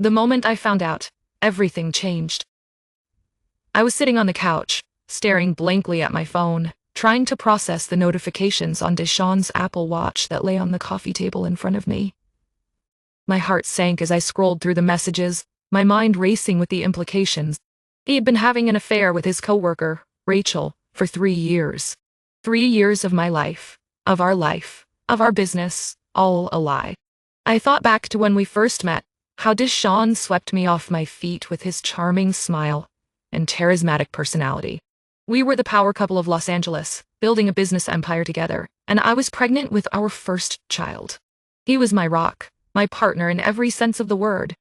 The moment I found out, everything changed. I was sitting on the couch, staring blankly at my phone, trying to process the notifications on DeShawn's Apple Watch that lay on the coffee table in front of me. My heart sank as I scrolled through the messages, my mind racing with the implications. He had been having an affair with his coworker, Rachel, for 3 years. 3 years of my life, of our business, all a lie. I thought back to when we first met, how DeShawn swept me off my feet with his charming smile and charismatic personality. We were the power couple of Los Angeles, building a business empire together, and I was pregnant with our first child. He was my rock, my partner in every sense of the word.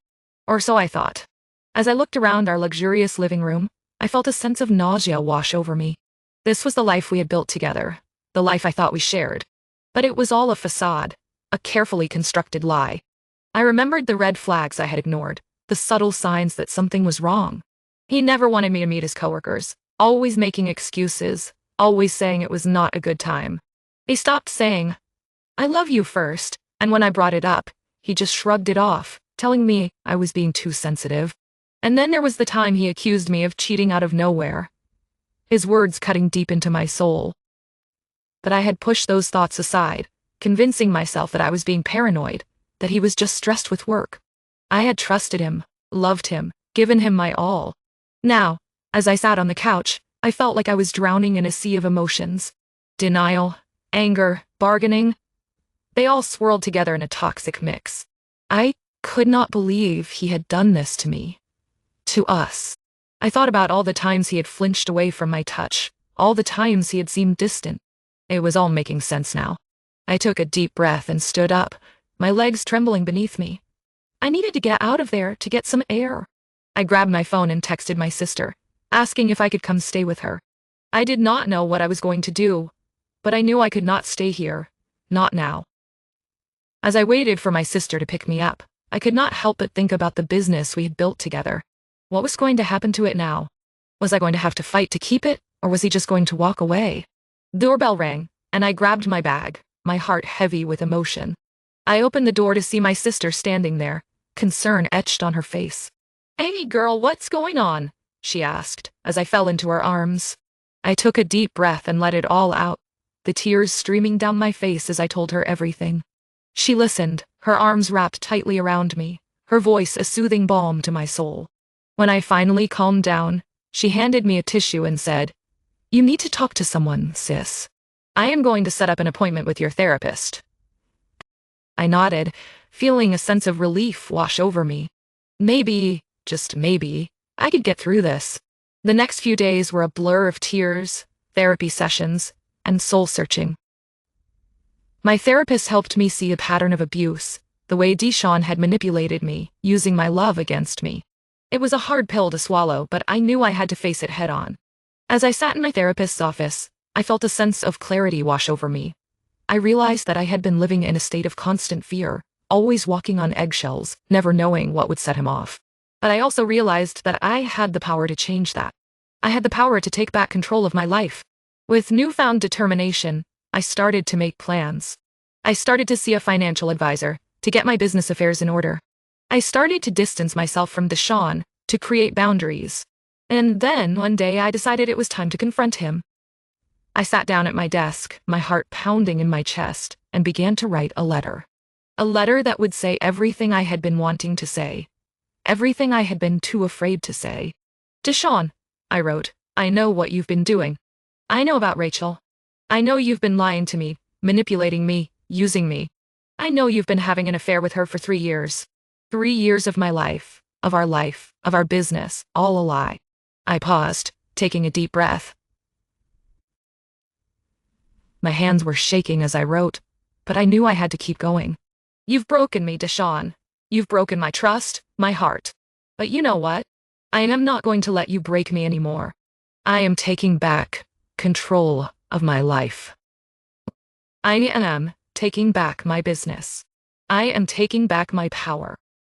Or so I thought. As I looked around our luxurious living room, I felt a sense of nausea wash over me. This was the life we had built together, the life I thought we shared. But it was all a facade, a carefully constructed lie. I remembered the red flags I had ignored, the subtle signs that something was wrong. He never wanted me to meet his coworkers, always making excuses, always saying it was not a good time. He stopped saying, "I love you" first, and when I brought it up, he just shrugged it off, telling me I was being too sensitive. And then there was the time he accused me of cheating out of nowhere, his words cutting deep into my soul. But I had pushed those thoughts aside, convincing myself that I was being paranoid, that he was just stressed with work. I had trusted him, loved him, given him my all. Now, as I sat on the couch, I felt like I was drowning in a sea of emotions. Denial, anger, bargaining. They all swirled together in a toxic mix. I could not believe he had done this to me. To us. I thought about all the times he had flinched away from my touch, all the times he had seemed distant. It was all making sense now. I took a deep breath and stood up, my legs trembling beneath me. I needed to get out of there to get some air. I grabbed my phone and texted my sister, asking if I could come stay with her. I did not know what I was going to do, but I knew I could not stay here, not now. As I waited for my sister to pick me up, I could not help but think about the business we had built together. What was going to happen to it now? Was I going to have to fight to keep it, or was he just going to walk away? Doorbell rang, and I grabbed my bag, my heart heavy with emotion. I opened the door to see my sister standing there, concern etched on her face. "Hey girl, what's going on?" she asked, as I fell into her arms. I took a deep breath and let it all out, the tears streaming down my face as I told her everything. She listened, her arms wrapped tightly around me, her voice a soothing balm to my soul. When I finally calmed down, she handed me a tissue and said, "You need to talk to someone, sis. I am going to set up an appointment with your therapist." I nodded, feeling a sense of relief wash over me. Maybe, just maybe, I could get through this. The next few days were a blur of tears, therapy sessions, and soul-searching. My therapist helped me see a pattern of abuse, the way DeShawn had manipulated me, using my love against me. It was a hard pill to swallow, but I knew I had to face it head-on. As I sat in my therapist's office, I felt a sense of clarity wash over me. I realized that I had been living in a state of constant fear, always walking on eggshells, never knowing what would set him off. But I also realized that I had the power to change that. I had the power to take back control of my life. With newfound determination, I started to make plans. I started to see a financial advisor, to get my business affairs in order. I started to distance myself from DeShawn, to create boundaries. And then, one day, I decided it was time to confront him. I sat down at my desk, my heart pounding in my chest, and began to write a letter. A letter that would say everything I had been wanting to say. Everything I had been too afraid to say. "DeShawn," I wrote, "I know what you've been doing. I know about Rachel. I know you've been lying to me, manipulating me, using me. I know you've been having an affair with her for 3 years. 3 years of my life, of our business, all a lie." I paused, taking a deep breath. My hands were shaking as I wrote, but I knew I had to keep going. "You've broken me, DeShawn. You've broken my trust, my heart. But you know what? I am not going to let you break me anymore. I am taking back control of my life. I am taking back my business. I am taking back my power."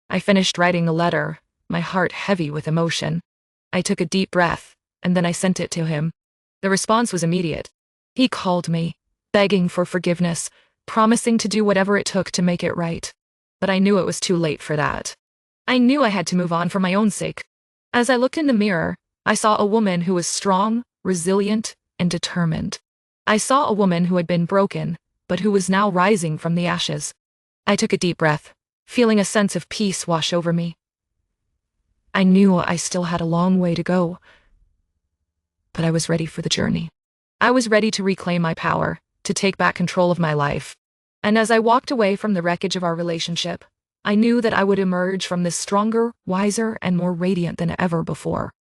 I finished writing the letter, my heart heavy with emotion. I took a deep breath, and then I sent it to him. The response was immediate. He called me, begging for forgiveness, promising to do whatever it took to make it right. But I knew it was too late for that. I knew I had to move on for my own sake. As I looked in the mirror, I saw a woman who was strong, resilient, and determined. I saw a woman who had been broken, but who was now rising from the ashes. I took a deep breath, feeling a sense of peace wash over me. I knew I still had a long way to go, but I was ready for the journey. I was ready to reclaim my power, to take back control of my life. And as I walked away from the wreckage of our relationship, I knew that I would emerge from this stronger, wiser, and more radiant than ever before.